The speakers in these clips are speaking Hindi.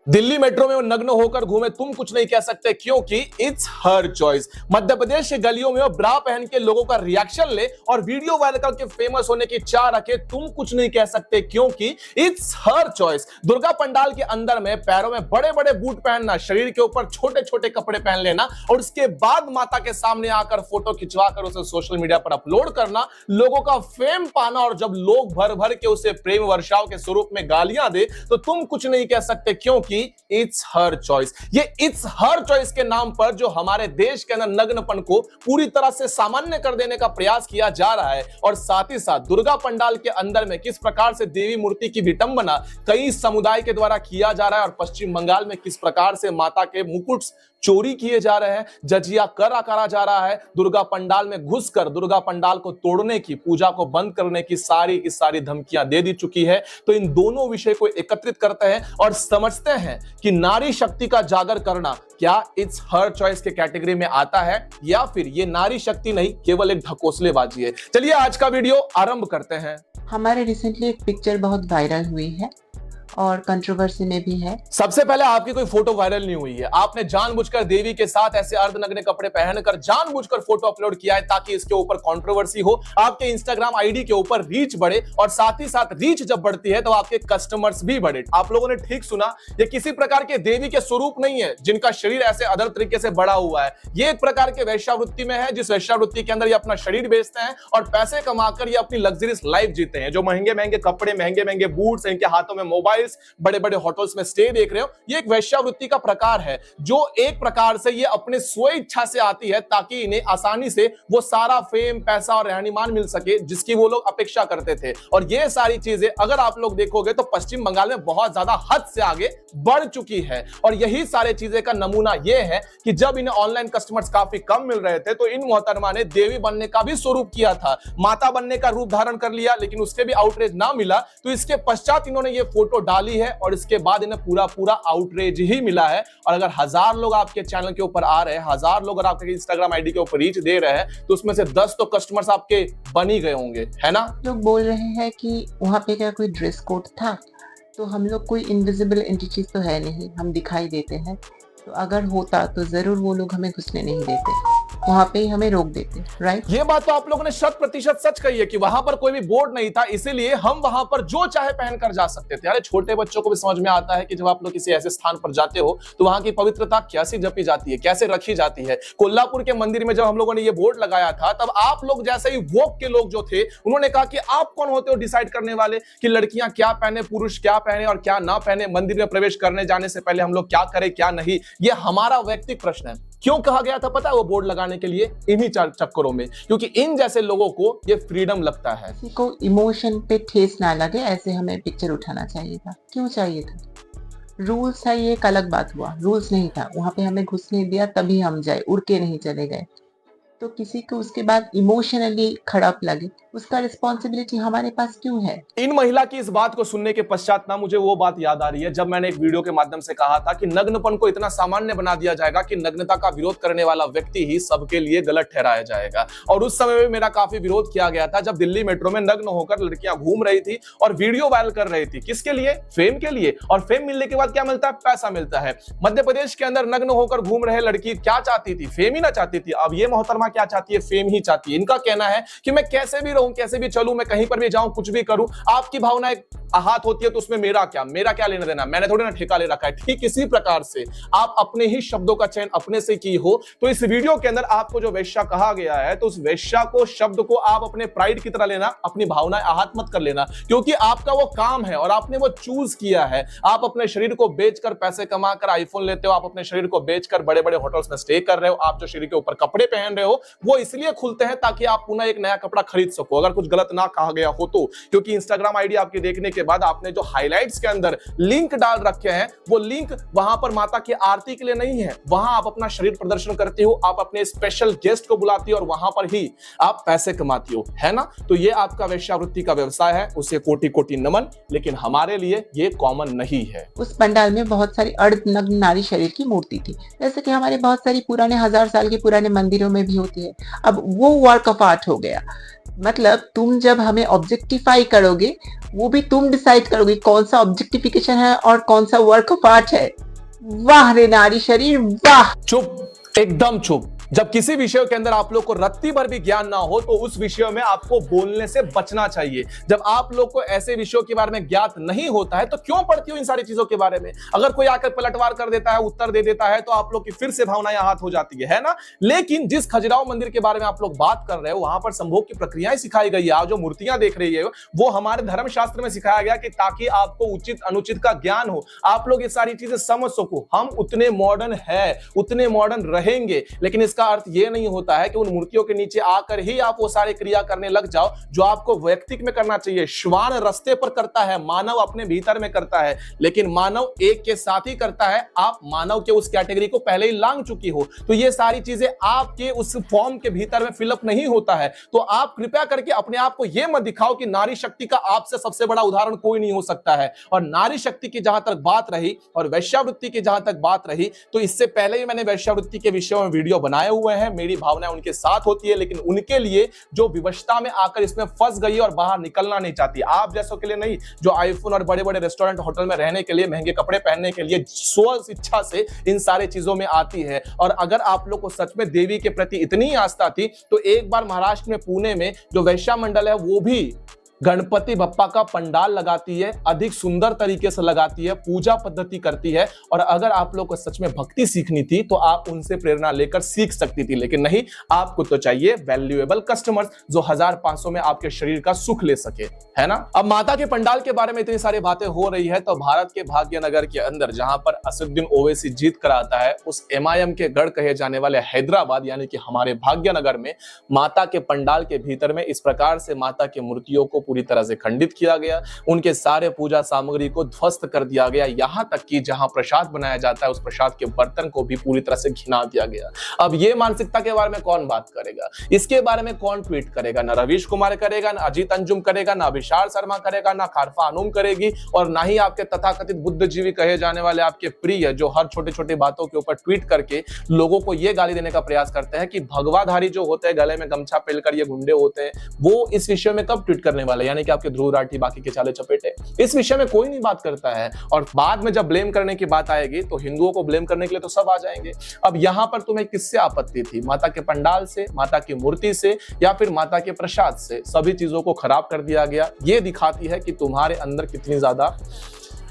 दिल्ली मेट्रो में वो नग्न होकर घूमे, तुम कुछ नहीं कह सकते क्योंकि it's her choice. Madhya Pradesh के गलियों में वो ब्रा पहन के लोगों का रिएक्शन ले और वीडियो वायरल करके फेमस होने की चाह रखे, तुम कुछ नहीं कह सकते क्योंकि it's her choice. Durga pandal के अंदर में पैरों में बड़े बड़े बूट पहनना, शरीर के ऊपर छोटे छोटे कपड़े पहन लेना और उसके बाद माता के सामने आकर फोटो खिंचवा कर उसे सोशल मीडिया पर अपलोड करना, लोगों का फेम पाना और जब लोग भर भर के उसे प्रेम वर्षाव के स्वरूप में गालियां दे तो तुम कुछ नहीं कह सकते क्योंकि इट्स हर चॉइस। ये इट्स हर चॉइस के नाम पर जो हमारे देश के अंदर नग्नपन को पूरी तरह से सामान्य कर देने का प्रयास किया जा रहा है और साथ ही साथ दुर्गा पंडाल के अंदर में किस प्रकार से देवी मूर्ति की विटंबना कई समुदाय के द्वारा किया जा रहा है और पश्चिम बंगाल में किस प्रकार से माता के मुकुट चोरी किए जा रहे हैं, जजिया करा जा रहा है, दुर्गा पंडाल में घुसकर दुर्गा पंडाल को तोड़ने की, पूजा को बंद करने की सारी धमकियां दे दी चुकी है। तो इन दोनों विषय को एकत्रित करते हैं और समझते हैं कि नारी शक्ति का जागर करना क्या इट्स हर चॉइस के कैटेगरी में आता है या फिर ये नारी शक्ति नहीं, केवल एक ढकोसलेबाजी है। चलिए आज का वीडियो आरंभ करते हैं। हमारे रिसेंटली एक पिक्चर बहुत वायरल हुई है और कंट्रोवर्सी में भी है। सबसे पहले आपकी कोई फोटो वायरल नहीं हुई है, आपने जानबूझकर देवी के साथ ऐसे अर्धनग्न कपड़े पहनकर जानबूझकर फोटो अपलोड किया है ताकि इसके ऊपर कंट्रोवर्सी हो, आपके इंस्टाग्राम आईडी के ऊपर रीच बढ़े और साथ ही साथ रीच जब बढ़ती है तो आपके कस्टमर्स भी बढ़े। आप लोगों ने ठीक सुना, ये किसी प्रकार के देवी के स्वरूप नहीं है जिनका शरीर ऐसे अदर तरीके से बड़ा हुआ है। ये एक प्रकार के वेश्यावृत्ति में है, जिस वेश्यावृत्ति के अंदर ये अपना शरीर बेचते हैं और पैसे कमाकर ये अपनी लग्जरियस लाइफ जीते हैं। जो महंगे महंगे कपड़े, महंगे महंगे बूट्स, इनके हाथों में मोबाइल, बड़े बड़े होटल्स में स्टे देख रहे हो, ये एक वैश्यावृत्ति का प्रकार है जो एक प्रकार से ये अपने स्वेच्छा से आती है ताकि इन्हें आसानी से वो सारा फेम, पैसा और रहनीमान मिल सके जिसकी वो लोग अपेक्षा करते थे। और ये सारी चीजें अगर आप लोग देखोगे तो पश्चिम बंगाल में बहुत ज्यादा हद से आगे बढ़ चुकी है और यही सारी चीजें का नमूना ये है कि जब इन्हें ऑनलाइन कस्टमर्स काफी कम मिल रहे थे तो इन मोहतरमा ने देवी बनने का भी स्वरूप किया था, माता बनने का रूप धारण कर लिया, लेकिन उसके भी आउटरीच ना मिला तो इसके पश्चात इन्होंने ये फोटो डाली है और इसके बाद इन्हें पूरा आउटरीच ही मिला है। और अगर 1000 लोग आपके चैनल के ऊपर आ रहे हैं, 1000 लोग अगर आपके इंस्टाग्राम आईडी के ऊपर रीच दे रहे हैं तो उसमें से 10 तो कस्टमर्स आपके बन ही गए होंगे, है ना। लोग बोल रहे हैं कि वहां पे क्या कोई ड्रेस कोड था, तो हम लोग कोई इनविजिबल एंटिटीज तो है नहीं, हम दिखाई देते हैं, तो अगर होता तो जरूर वो लोग हमें घुसने नहीं देते, वहां पे ही हमें रोक देते, राइट। ये बात तो आप लोगों ने 100% सच कही है कि वहां पर कोई भी बोर्ड नहीं था, इसीलिए हम वहां पर जो चाहे पहनकर जा सकते थे। अरे छोटे बच्चों को भी समझ में आता है कि जब आप लोग किसी ऐसे स्थान पर जाते हो तो वहां की पवित्रता कैसे जपी जाती है, कैसे रखी जाती है। कोल्हापुर के मंदिर में जब हम लोगों ने ये बोर्ड लगाया था तब आप लोग जैसे ही वोक के लोग जो थे उन्होंने कहा कि आप कौन होते हो डिसाइड करने वाले कि लड़कियां क्या पहने, पुरुष क्या पहने और क्या ना पहने, मंदिर में प्रवेश करने जाने से पहले हम लोग क्या करें क्या नहीं। ये हमारा वैयक्तिक प्रश्न है। क्यों कहा गया था पता है वो बोर्ड लगाने के लिए? इन्हीं चक्करों में, क्योंकि इन जैसे लोगों को ये फ्रीडम लगता है। किसी को इमोशन पे ठेस ना लगे ऐसे हमें पिक्चर उठाना चाहिए था। क्यों चाहिए था? रूल्स है, ये एक अलग बात हुआ, रूल्स नहीं था, वहां पे हमें घुसने दिया तभी हम जाए, उड़ के नहीं चले गए। तो किसी को उसके बाद इमोशनली खराब लगे, उसका रिस्पॉन्सिबिलिटी हमारे पास क्यों है? इन महिला की इस बात को सुनने के पश्चात ना मुझे वो बात याद आ रही है जब मैंने एक वीडियो के माध्यम से कहा था कि नग्नपन को इतना सामान्य बना दिया जाएगा कि नग्नता का विरोध करने वाला व्यक्ति ही सबके लिए गलत ठहराया जाएगा। और उस समय में मेरा काफी विरोध किया गया था जब दिल्ली मेट्रो में नग्न होकर लड़कियां घूम रही थी और वीडियो वायरल कर रही थी। किसके लिए? फेम के लिए। और फेम मिलने के बाद क्या मिलता है? पैसा मिलता है। मध्य प्रदेश के अंदर नग्न होकर घूम रहे लड़की क्या चाहती थी? फेम ही ना चाहती थी। अब ये मोहतरमा क्या चाहती है? फेम ही चाहती है। इनका कहना है कि मैं कैसे भी रहूं, कैसे भी चलूं, मैं कहीं पर भी जाऊं, कुछ भी करूं, आपकी भावनाएं आहत होती है तो उसमें मेरा क्या लेना देना, मैंने थोड़ी ना ठेका ले रखा है। ठीक इसी प्रकार से आप अपने ही शब्दों का चयन अपने से की हो तो इस वीडियो के अंदर आपको जो वेश्या कहा गया है तो उस वेश्या को, शब्द को आप अपने प्राइड की तरह लेना, अपनी भावनाएं आहत मत कर लेना, क्योंकि आपका वो काम है और आपने वो चूज किया है। आप अपने शरीर को बेचकर पैसे कमाकर आईफोन लेते हो, आप अपने शरीर को बेचकर बड़े बड़े होटल्स में स्टे कर रहे हो, आप जो शरीर के ऊपर कपड़े पहन रहे हो वो इसलिए खुलते हैं ताकि आप पुनः एक नया कपड़ा खरीद सको, अगर कुछ गलत ना कहा गया हो तो। क्योंकि इंस्टाग्राम आईडी आपके देखने के बाद आपने जो हाइलाइट्स के अंदर लिंक डाल रखे हैं वो लिंक वहां पर माता की आरती के लिए नहीं है, वहां आप अपना शरीर प्रदर्शन करते हो, आप अपने स्पेशल गेस्ट को बुलाती हो और वहां पर ही आप पैसे कमाती हो, है ना। तो ये आपका वेश्यावृत्ति का व्यवसाय है, उसे कोटि कोटि नमन, लेकिन हमारे लिए ये कॉमन नहीं है। उस पंडाल में बहुत सारी अर्धनग्न नारी शरीर की मूर्ति थी, जैसे कि हमारे बहुत सारी पुराने 1000 साल के पुराने मंदिरों में भी होती है। अब वो वर्क ऑफ आर्ट हो गया। मतलब तुम जब हमें ऑब्जेक्टिफाई करोगे, वो भी तुम डिसाइड करोगे कौन सा ऑब्जेक्टिफिकेशन है और कौन सा वर्क ऑफ आर्ट है। वाह रे नारी शरीर, वाह। चुप, एकदम चुप। जब किसी विषय के अंदर आप लोग को रत्ती भर भी ज्ञान ना हो तो उस विषय में आपको बोलने से बचना चाहिए। जब आप लोग को ऐसे विषयों के बारे में ज्ञात नहीं होता है तो क्यों पढ़ती हो इन सारी चीजों के बारे में? अगर कोई आकर पलटवार कर देता है, उत्तर दे देता है, तो आप लोग की फिर से भावनाएं आहत हो जाती है ना। लेकिन जिस खजुराहो मंदिर के बारे में आप लोग बात कर रहे हो, वहां पर संभोग की प्रक्रियाएं सिखाई गई है। आप जो मूर्तियां देख रही है वो हमारे धर्मशास्त्र में सिखाया गया कि ताकि आपको उचित अनुचित का ज्ञान हो, आप लोग ये सारी चीजें समझ सको। हम उतने मॉडर्न है, उतने मॉडर्न रहेंगे, लेकिन इसका अर्थ ये नहीं होता है कि उन मूर्तियों के नीचे आकर ही आप वो सारे क्रिया करने लग जाओ जो आपको वैयक्तिक में करना चाहिए। श्वान रास्ते पर करता है, मानव अपने भीतर में करता है, लेकिन मानव एक के साथ ही करता है। आप मानव के उस कैटेगरी को पहले ही लांग चुकी हो, तो ये सारी चीजें आपके उस फॉर्म के भीतर में फिलअप नहीं होता है। तो आप कृपया करके अपने आप को यह मत दिखाओ कि नारी शक्ति का आपसे सबसे बड़ा उदाहरण कोई नहीं हो सकता है। और नारी शक्ति की जहां तक बात रही और वैश्यावृत्ति की जहां तक बात रही, तो इससे पहले ही मैंने वैश्यावृत्ति के विषय में वीडियो बनाए हुए हैं। मेरी भावनाएं उनके साथ होती है, लेकिन उनके लिए जो विवशता में आकर इसमें फंस गई और बाहर निकलना नहीं चाहती, आप जैसों के लिए नहीं, जो आईफोन और बड़े बड़े रेस्टोरेंट होटल में रहने के लिए, महंगे कपड़े पहनने के लिए स्व इच्छा से इन सारे चीजों में आती है। और अगर आप लोग को सच में देवी के प्रति इतनी आस्था थी तो एक बार महाराष्ट्र में पुणे में जो वैश्या मंडल है वो भी गणपति बप्पा का पंडाल लगाती है, अधिक सुंदर तरीके से लगाती है, पूजा पद्धति करती है। और अगर आप लोग को सच में भक्ति सीखनी थी तो आप उनसे प्रेरणा लेकर सीख सकती थी, लेकिन नहीं, आपको तो चाहिए वैल्यूएबल कस्टमर्स जो 1500 में आपके शरीर का सुख ले सके, है ना। अब माता के पंडाल के बारे में इतनी सारी बातें हो रही है, तो भारत के भाग्यनगर के अंदर जहां पर असदुद्दीन ओवैसी जीत कर आता है, उस MIM के गढ़ कहे जाने वाले हैदराबाद यानी कि हमारे भाग्यनगर में माता के पंडाल के भीतर में इस प्रकार से माता की मूर्तियों को पूरी तरह से खंडित किया गया। उनके सारे पूजा सामग्री को ध्वस्त कर दिया गया, यहां तक कि जहां प्रसाद बनाया जाता है उस प्रसाद के बर्तन को भी पूरी तरह से घिना दिया गया। अब ये मानसिकता के बारे में कौन बात करेगा? इसके बारे में कौन ट्वीट करेगा? ना रवीश कुमार करेगा, ना अजीत अंजुम करेगा, ना विशाल शर्मा करेगा, ना खारफा अनूम करेगी, और ना ही आपके तथाकथित बुद्धिजीवी कहे जाने वाले आपके प्रिय जो हर छोटे छोटे बातों के ऊपर ट्वीट करके लोगों को यह गाली देने का प्रयास करते हैं कि भगवाधारी जो होते हैं, गले में गमछा पहनकर ये गुंडे होते हैं, वो इस विषय में कब ट्वीट करने वाले, यानी कि आपके ध्रुव राठी बाकी के चाले चपेटे। इस विषय में कोई नहीं बात करता है। और बाद में जब ब्लेम करने की बात आएगी तो हिंदुओं को ब्लेम करने के लिए तो सब आ जाएंगे। अब यहां पर तुम्हें किससे आपत्ति थी? माता के पंडाल से, माता की मूर्ति से, या फिर माता के प्रसाद से? सभी चीजों को खराब कर दिया गया। ये दिखाती है कि तुम्हारे अंदर कितनी ज्यादा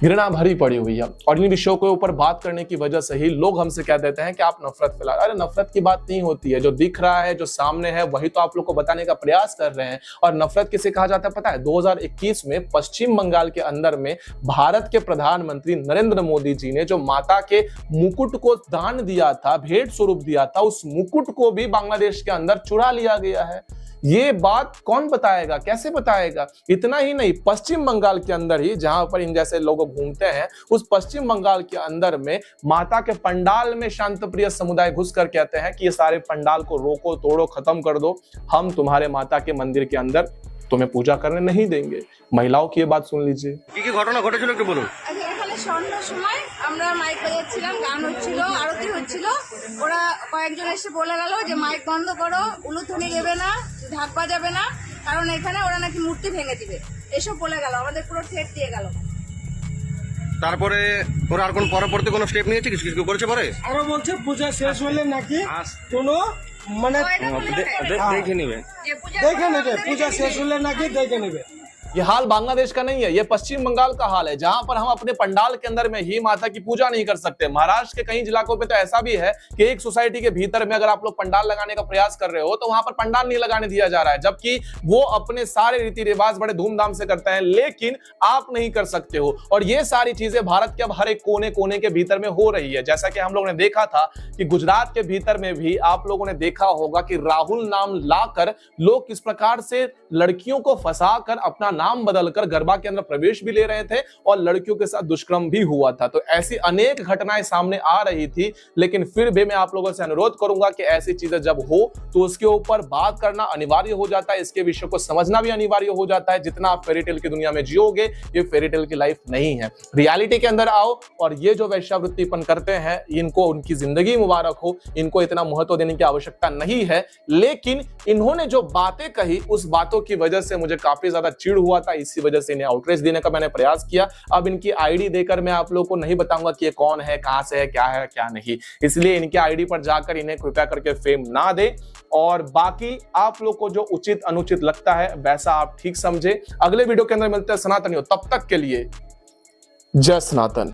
घृणा भरी पड़ी हुई है। और इन विषयों के ऊपर बात करने की वजह से ही लोग हमसे कह देते हैं कि आप नफरत फैला। अरे नफरत की बात नहीं होती है, जो दिख रहा है, जो सामने है, वही तो आप लोग को बताने का प्रयास कर रहे हैं। और नफरत किसे कहा जाता है पता है? 2021 में पश्चिम बंगाल के अंदर में भारत के प्रधानमंत्री नरेंद्र मोदी जी ने जो माता के मुकुट को दान दिया था, भेंट स्वरूप दिया था, उस मुकुट को भी बांग्लादेश के अंदर चुरा लिया गया है। ये बात कौन बताएगा, कैसे बताएगा? इतना ही नहीं, पश्चिम बंगाल के अंदर ही जहां पर इन जैसे लोग घूमते हैं, उस पश्चिम बंगाल के अंदर में माता के पंडाल में शांतप्रिय समुदाय घुसकर कहते हैं कि ये सारे पंडाल को रोको, तोड़ो, खत्म कर दो, हम तुम्हारे माता के मंदिर के अंदर तुम्हें पूजा करने नहीं देंगे। महिलाओं की ये बात सुन लीजिए। ঘটনা ঘটেছিল একটু বলুন। এখানে সন্ধ্যার সময় আমরা মাইক বাজাচ্ছিলাম, গান হচ্ছিল, আরতি হচ্ছিল। ওরা কয়েকজন এসে বলে গেল যে মাইক বন্ধ করো, উলুধ্বনি দেবে না, ঢাক বাজাবে না, কারণ এখানে ওরা নাকি মূর্তি ভেঙে দিবে, এসব বলে গেল, আমাদের পুরো থ্রেট দিয়ে গেল। তারপরে ওরা আর কোন পরবর্তী কোনো স্টেপ নিয়েছে, কিছু কিছু করেছে পরে? আরো বলছে পূজা শেষ হলে নাকি কোনো মানে দেখে নেবে, দেখে নেবে, পূজা শেষ হলে নাকি দেখে নেবে। ये हाल बांग्लादेश का नहीं है, ये पश्चिम बंगाल का हाल है, जहां पर हम अपने पंडाल के अंदर में ही माता की पूजा नहीं कर सकते। महाराष्ट्र के कई इलाकों पे तो ऐसा भी है कि एक सोसाइटी के भीतर में अगर आप लोग पंडाल लगाने का प्रयास कर रहे हो तो वहां पर पंडाल नहीं लगाने दिया जा रहा है, जबकि वो अपने सारे रीति रिवाज बड़े धूमधाम से करते हैं, लेकिन आप नहीं कर सकते हो। और ये सारी चीजें भारत के अब हर एक कोने कोने के भीतर में हो रही है। जैसा कि हम लोगों ने देखा था कि गुजरात के भीतर में भी आप लोगों ने देखा होगा कि राहुल नाम लाकर लोग किस प्रकार से लड़कियों को फंसाकर अपना नाम बदलकर गरबा के अंदर प्रवेश भी ले रहे थे और लड़कियों के साथ दुष्कर्म भी हुआ था। तो ऐसी अनेक घटनाएं सामने आ रही थी, लेकिन फिर भी मैं आप लोगों से अनुरोध करूंगा कि ऐसी चीजें जब हो तो उसके ऊपर बात करना अनिवार्य हो जाता है, इसके विषय को समझना भी अनिवार्य हो जाता है। जितना आप फेरी टेल की दुनिया में जियोगे, ये फेरी टेल की लाइफ नहीं है। रियलिटी के अंदर आओ, और ये जो वैश्यावृत्तिपन करते हैं इनको उनकी जिंदगी मुबारक हो, इनको इतना महत्व देने की आवश्यकता नहीं है। लेकिन इन्होंने जो बातें कही, उस बातों की वजह से मुझे काफी ज्यादा चिढ़ हुआ था, इसी वजह से इन्हें आउटरीच देने का मैंने प्रयास किया। अब इनकी आईडी देकर मैं आप लोगों को नहीं बताऊंगा कि ये कौन है, कहां से है क्या नहीं, इसलिए इनके आईडी पर जाकर इन्हें कृपया करके फेम ना दे। और बाकी आप लोग को जो उचित अनुचित लगता है वैसा आप ठीक समझे। अगले वीडियो के अंदर मिलते हैं सनातनियों, तब तक के लिए जय सनातन।